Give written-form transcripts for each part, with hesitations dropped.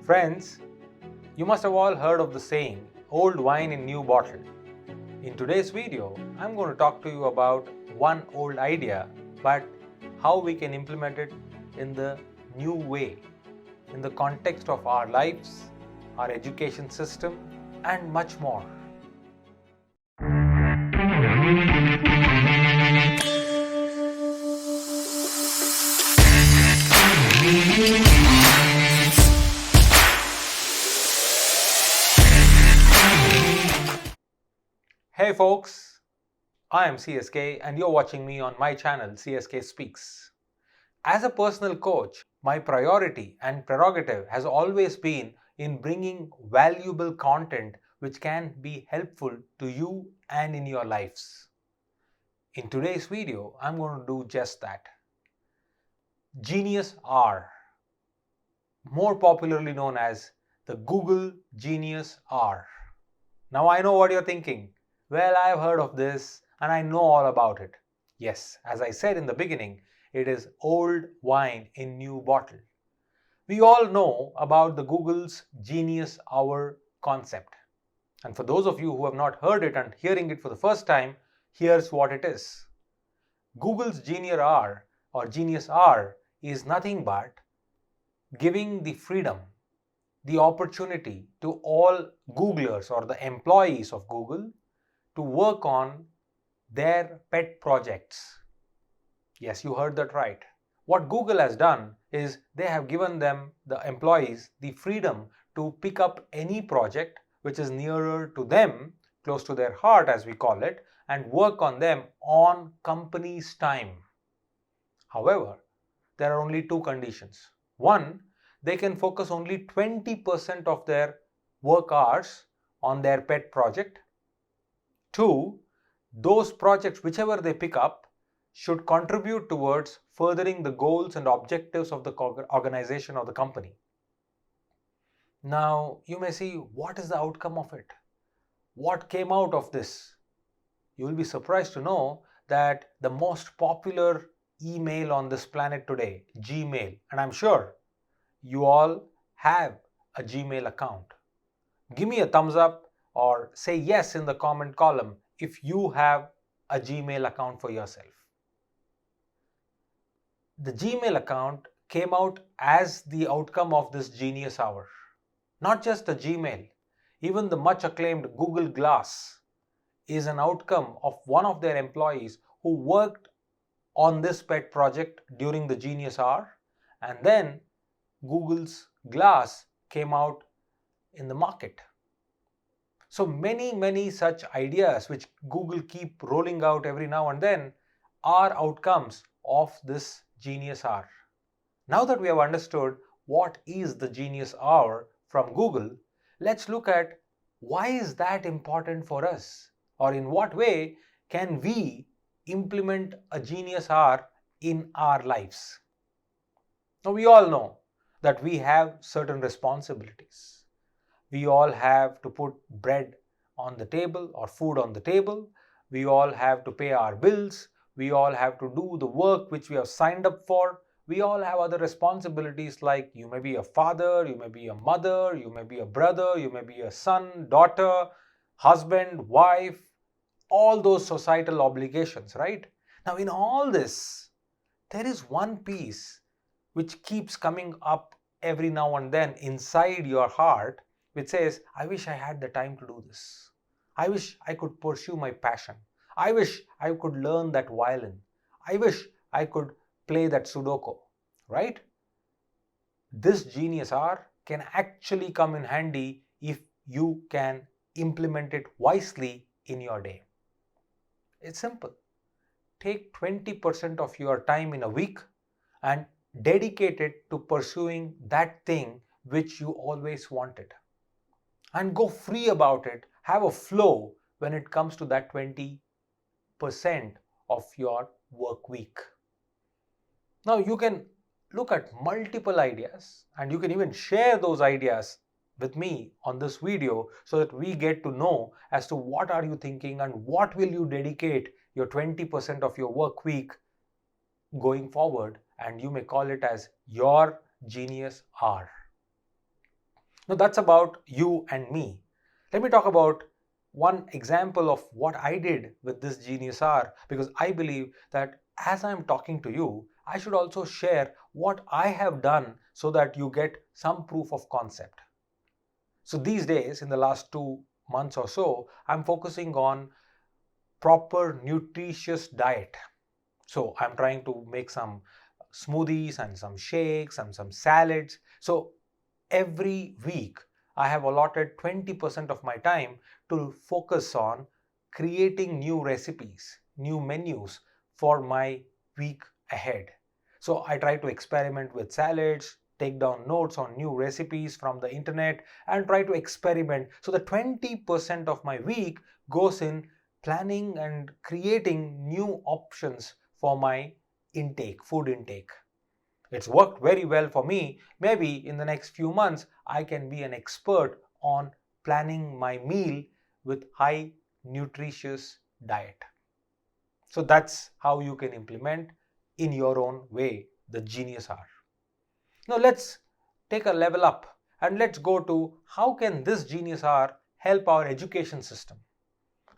Friends, you must have all heard of the saying, old wine in new bottle. In today's video, I'm going to talk to you about one old idea, but how we can implement it in the new way, in the context of our lives, our education system, and much more. Hey folks, I am CSK and you're watching me on my channel CSK Speaks. As a personal coach, my priority and prerogative has always been in bringing valuable content which can be helpful to you and in your lives. In today's video, I'm going to do just that. Genius R, more popularly known as the Google Genius R. Now I know what you're thinking. Well, I've heard of this and I know all about it. Yes, as I said in the beginning, it is old wine in new bottle. We all know about the Google's Genius Hour concept. And for those of you who have not heard it and hearing it for the first time, here's what it is. Google's Genius R or Genius R is nothing but giving the freedom, the opportunity to all Googlers or the employees of Google to work on their pet projects. Yes, you heard that right. What Google has done is they have given them, the employees, the freedom to pick up any project which is nearer to them, close to their heart as we call it, and work on them on company's time. However, there are only two conditions. One, they can focus only 20% of their work hours on their pet project. Two, those projects, whichever they pick up, should contribute towards furthering the goals and objectives of the organization or the company. Now, you may see, what is the outcome of it? What came out of this? You will be surprised to know that the most popular email on this planet today, Gmail, and I'm sure you all have a Gmail account. Give me a thumbs up or say yes in the comment column if you have a Gmail account for yourself. The Gmail account came out as the outcome of this Genius Hour. Not just the Gmail, even the much acclaimed Google Glass is an outcome of one of their employees who worked on this pet project during the Genius Hour, and then Google's Glass came out in the market. So many such ideas which Google keep rolling out every now and then are outcomes of this Genius Hour. Now that we have understood what is the Genius Hour from Google, let's look at why is that important for us, or in what way can we implement a Genius Hour in our lives. Now we all know that we have certain responsibilities. We all have to put bread on the table or food on the table. We all have to pay our bills. We all have to do the work which we have signed up for. We all have other responsibilities, like you may be a father, you may be a mother, you may be a brother, you may be a son, daughter, husband, wife, all those societal obligations, right? Now in all this, there is one piece which keeps coming up every now and then inside your heart, which says, I wish I had the time to do this. I wish I could pursue my passion. I wish I could learn that violin. I wish I could play that Sudoku, right? This Genius Hour can actually come in handy if you can implement it wisely in your day. It's simple. Take 20% of your time in a week and dedicate it to pursuing that thing which you always wanted. And go free about it, have a flow when it comes to that 20% of your work week. Now you can look at multiple ideas and you can even share those ideas with me on this video so that we get to know as to what are you thinking and what will you dedicate your 20% of your work week going forward, and you may call it as your Genius Hour. Now that's about you and me. Let me talk about one example of what I did with this Genius R, because I believe that as I'm talking to you, I should also share what I have done so that you get some proof of concept. So these days, in the last 2 months or so, I'm focusing on proper nutritious diet. So I'm trying to make some smoothies and some shakes and some salads. So every week I have allotted 20% of my time to focus on creating new recipes, new menus for my week ahead. So I try to experiment with salads, take down notes on new recipes from the internet, and try to experiment. So the 20% of my week goes in planning and creating new options for my intake, food intake. It's worked very well for me. Maybe in the next few months, I can be an expert on planning my meal with high nutritious diet. So that's how you can implement in your own way the Genius R. Now let's take a level up and let's go to how can this Genius R help our education system.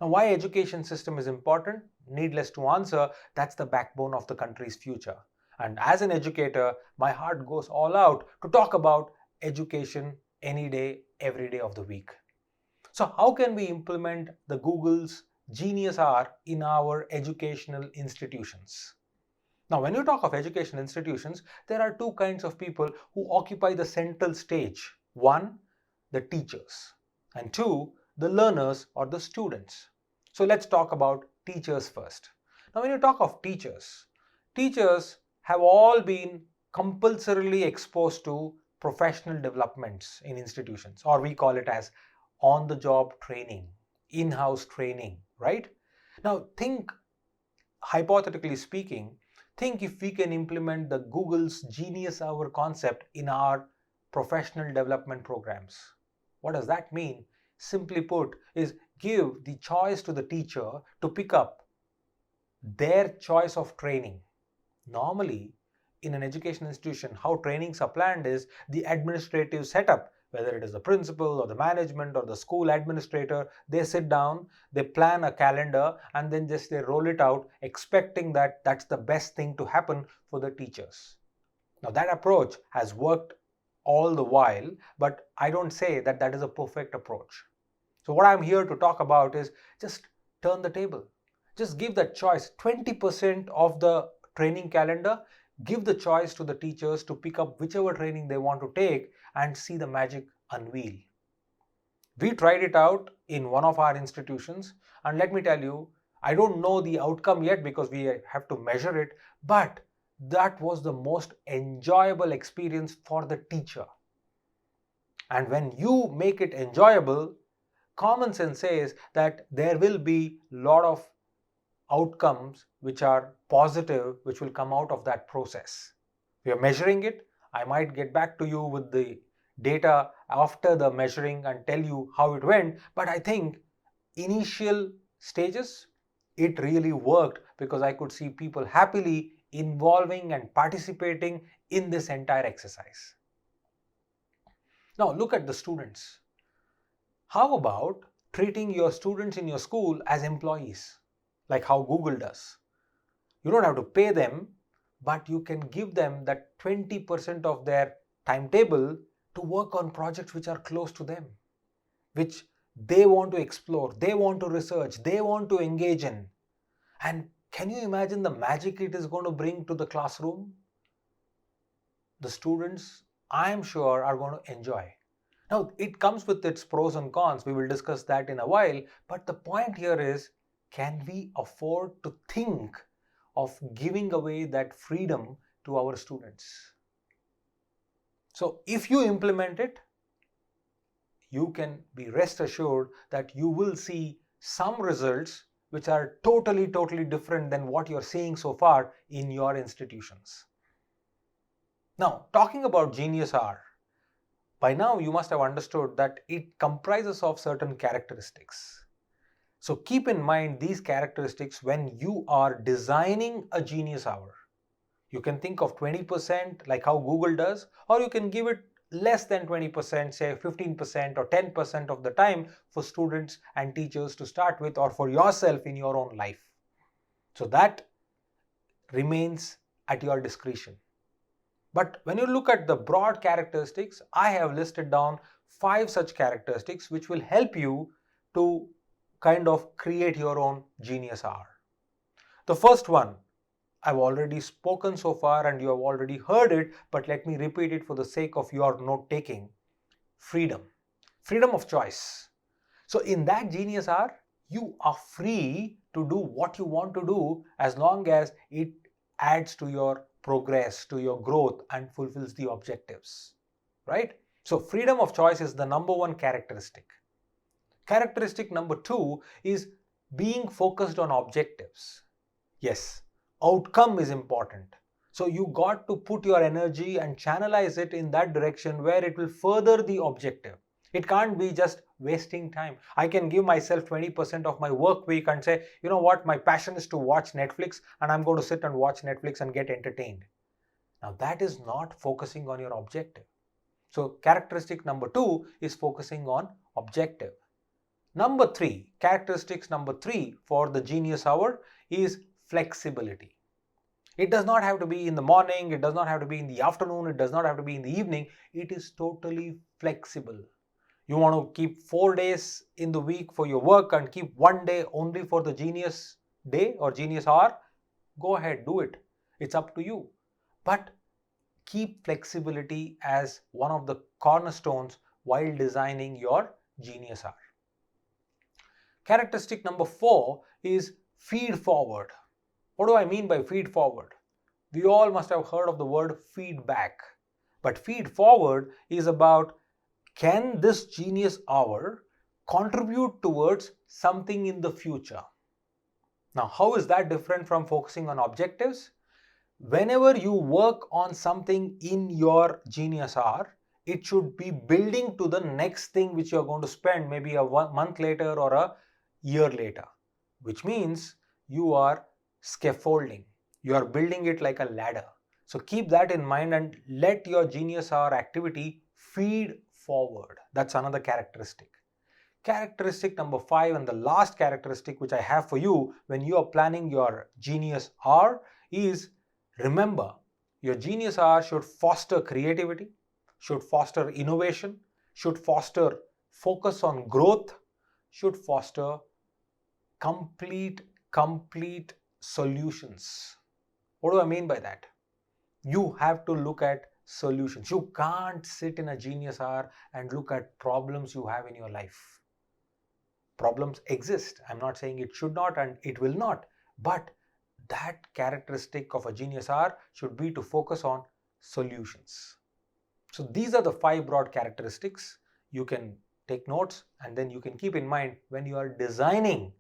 Now, why education system is important? Needless to answer, that's the backbone of the country's future. And as an educator, my heart goes all out to talk about education any day, every day of the week. So how can we implement the Google's Genius R in our educational institutions? Now, when you talk of education institutions, there are two kinds of people who occupy the central stage. One, the teachers, and two, the learners or the students. So let's talk about teachers first. Now, when you talk of teachers, teachers have all been compulsorily exposed to professional developments in institutions, or we call it as on-the-job training, in-house training, right? Now, think, hypothetically speaking, think if we can implement the Google's Genius Hour concept in our professional development programs. What does that mean? Simply put, is give the choice to the teacher to pick up their choice of training. Normally, in an education institution, how trainings are planned is the administrative setup, whether it is the principal or the management or the school administrator, they sit down, they plan a calendar, and then just they roll it out, expecting that that's the best thing to happen for the teachers. Now, that approach has worked all the while, but I don't say that that is a perfect approach. So what I'm here to talk about is just turn the table. Just give that choice. 20% of the training calendar, give the choice to the teachers to pick up whichever training they want to take and see the magic unveil. We tried it out in one of our institutions, and let me tell you, I don't know the outcome yet because we have to measure it, but that was the most enjoyable experience for the teacher. And when you make it enjoyable, common sense says that there will be a lot of outcomes which are positive, which will come out of that process. We are measuring it. I might get back to you with the data after the measuring and tell you how it went. But I think initial stages, it really worked because I could see people happily involving and participating in this entire exercise. Now look at the students. How about treating your students in your school as employees, like how Google does? You don't have to pay them, but you can give them that 20% of their timetable to work on projects which are close to them, which they want to explore, they want to research, they want to engage in. And can you imagine the magic it is going to bring to the classroom? The students, I am sure, are going to enjoy. Now, it comes with its pros and cons. We will discuss that in a while. But the point here is, can we afford to think of giving away that freedom to our students? So, if you implement it, you can be rest assured that you will see some results which are totally different than what you're seeing so far in your institutions. Now, talking about Genius R, by now you must have understood that it comprises of certain characteristics. So keep in mind these characteristics when you are designing a Genius Hour. You can think of 20% like how Google does, or you can give it less than 20%, say 15% or 10% of the time for students and teachers to start with, or for yourself in your own life. So that remains at your discretion. But when you look at the broad characteristics, I have listed down 5 such characteristics which will help you to kind of create your own genius hour. The first one, I've already spoken so far and you have already heard it, but let me repeat it for the sake of your note taking. Freedom. Freedom of choice. So in that genius hour, you are free to do what you want to do as long as it adds to your progress, to your growth, and fulfills the objectives. Right? So freedom of choice is the number one characteristic. Characteristic number 2 is being focused on objectives. Yes, outcome is important. So you got to put your energy and channelize it in that direction where it will further the objective. It can't be just wasting time. I can give myself 20% of my work week and say, you know what, my passion is to watch Netflix and I'm going to sit and watch Netflix and get entertained. Now that is not focusing on your objective. So characteristic number 2 is focusing on objective. Characteristics number 3 for the genius hour is flexibility. It does not have to be in the morning, it does not have to be in the afternoon, it does not have to be in the evening. It is totally flexible. You want to keep 4 days in the week for your work and keep 1 day only for the genius day or genius hour? Go ahead, do it. It's up to you. But keep flexibility as one of the cornerstones while designing your genius hour. Characteristic number 4 is feed forward. What do I mean by feed forward? We all must have heard of the word feedback. But feed forward is about, can this genius hour contribute towards something in the future? Now, how is that different from focusing on objectives? Whenever you work on something in your genius hour, it should be building to the next thing which you are going to spend maybe a month later or a year later, which means you are scaffolding. You are building it like a ladder. So keep that in mind and let your genius hour activity feed forward. That's another characteristic. Characteristic number 5 and the last characteristic which I have for you when you are planning your genius hour is, remember, your genius hour should foster creativity, should foster innovation, should foster focus on growth, should foster complete solutions. What do I mean by that? You have to look at solutions. You can't sit in a genius hour and look at problems you have in your life. Problems exist. I'm not saying it should not and it will not, but that characteristic of a genius hour should be to focus on solutions. So these are the 5 broad characteristics. You can take notes and then you can keep in mind when you are designing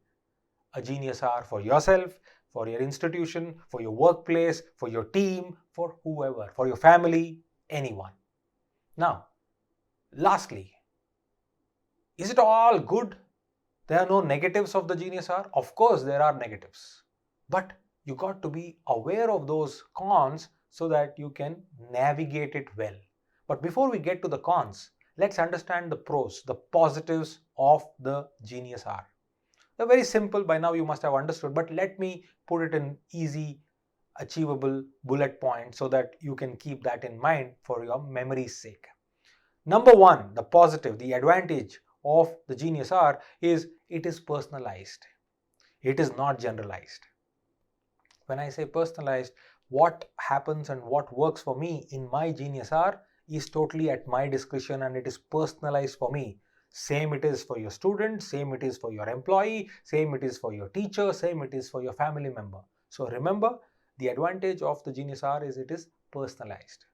a genius hour for yourself, for your institution, for your workplace, for your team, for whoever, for your family, anyone. Now, lastly, is it all good? There are no negatives of the genius hour? Of course, there are negatives. But you got to be aware of those cons so that you can navigate it well. But before we get to the cons, let's understand the pros, the positives of the genius hour. They're very simple, by now you must have understood, but let me put it in easy, achievable bullet points so that you can keep that in mind for your memory's sake. Number 1, the positive, the advantage of the genius hour is it is personalized. It is not generalized. When I say personalized, what happens and what works for me in my genius hour is totally at my discretion and it is personalized for me. Same it is for your student, same it is for your employee, same it is for your teacher, same it is for your family member. So remember, the advantage of the genius hour is it is personalized.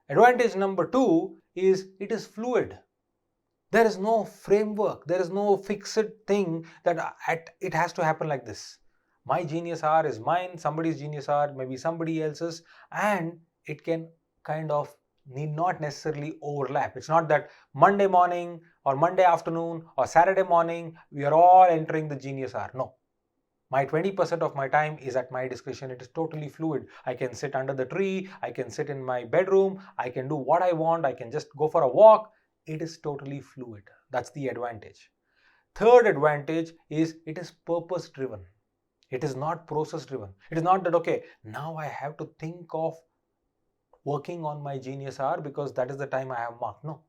Advantage number 2 is it is fluid. There is no framework, there is no fixed thing that it has to happen like this. My genius hour is mine, somebody's genius hour maybe somebody else's, and it can kind of need not necessarily overlap. It's not that Monday morning or Monday afternoon or Saturday morning we are all entering the genius hour. No. My 20% of my time is at my discretion. It is totally fluid. I can sit under the tree, I can sit in my bedroom, I can do what I want, I can just go for a walk. It is totally fluid. That's the advantage. Third advantage is it is purpose driven. It is not process driven. It is not that, okay, now I have to think of working on my Genius Hour because that is the time I have marked. No.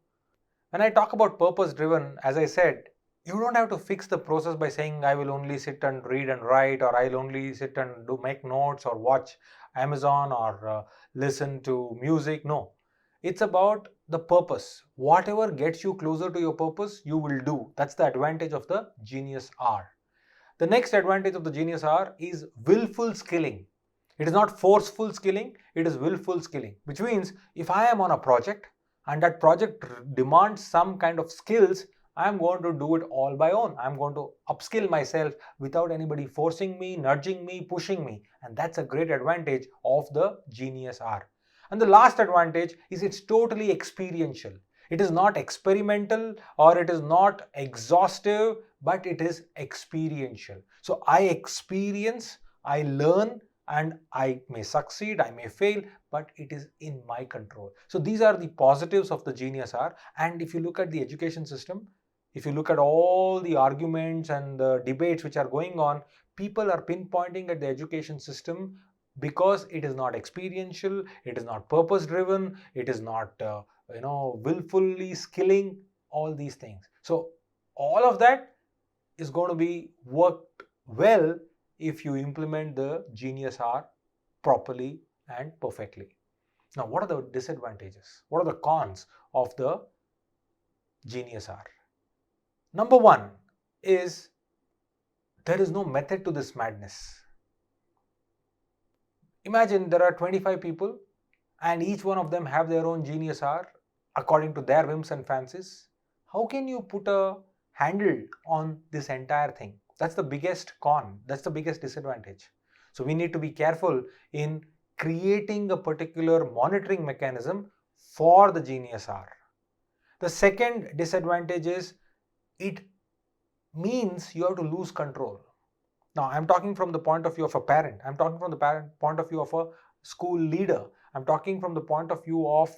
When I talk about purpose driven, as I said, you don't have to fix the process by saying I will only sit and read and write, or I'll only sit and make notes or watch Amazon or listen to music. No, it's about the purpose. Whatever gets you closer to your purpose, you will do. That's the advantage of the Genius Hour. The next advantage of the Genius Hour is willful skilling. It is not forceful skilling, it is willful skilling, which means if I am on a project and that project demands some kind of skills, I am going to do it all by own. I am going to upskill myself without anybody forcing me, nudging me, pushing me. And that's a great advantage of the Genius Hour. And the last advantage is it's totally experiential. It is not experimental or it is not exhaustive, but it is experiential. So I experience, I learn, and I may succeed, I may fail, but it is in my control. So these are the positives of the Genius Hour. And if you look at the education system, if you look at all the arguments and the debates which are going on, people are pinpointing at the education system because it is not experiential, it is not purpose driven, it is not willfully skilling, all these things. So all of that is going to be worked well if you implement the Genius Hour properly and perfectly. Now, what are the disadvantages? What are the cons of the Genius Hour? Number one is there is no method to this madness. Imagine there are 25 people and each one of them have their own Genius Hour according to their whims and fancies. How can you put a handle on this entire thing? That's the biggest con. That's the biggest disadvantage. So we need to be careful in creating a particular monitoring mechanism for the Genius Hour. The second disadvantage is it means you have to lose control. Now, I'm talking from the point of view of a parent. I'm talking from the point of view of a school leader. I'm talking from the point of view of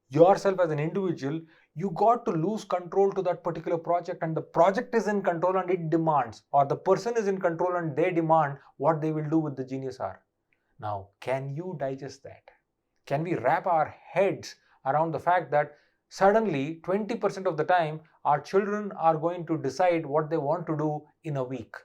yourself as an individual. You got to lose control to that particular project, and the project is in control and it demands, or the person is in control and they demand what they will do with the Genius Hour. Now, can you digest that? Can we wrap our heads around the fact that suddenly 20% of the time our children are going to decide what they want to do in a week?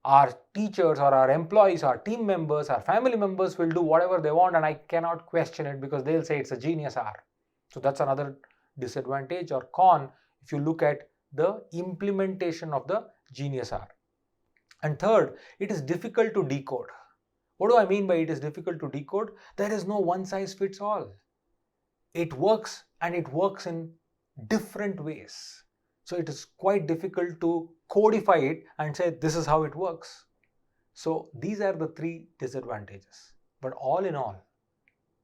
Our teachers or our employees, our team members, our family members will do whatever they want, and I cannot question it because they'll say it's a Genius Hour. So that's another disadvantage or con if you look at the implementation of the Genius Hour. And third, it is difficult to decode. What do I mean by it is difficult to decode? There is no one size fits all. It works, and it works in different ways. So it is quite difficult to codify it and say this is how it works. So these are the three disadvantages. But all in all,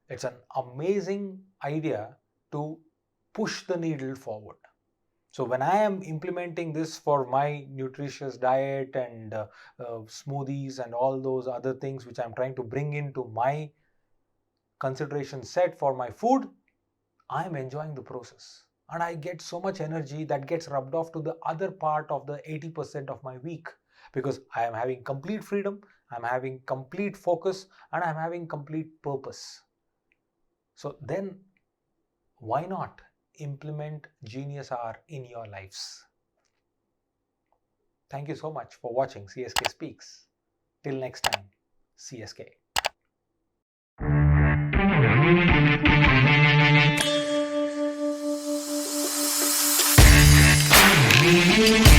it's an amazing idea to push the needle forward. So when I am implementing this for my nutritious diet and smoothies and all those other things which I'm trying to bring into my consideration set for my food, I am enjoying the process. And I get so much energy that gets rubbed off to the other part of the 80% of my week, because I am having complete freedom, I'm having complete focus, and I'm having complete purpose. So then why not implement Genius Hour in your lives? Thank you so much for watching CSK Speaks. Till next time, CSK. Thank you.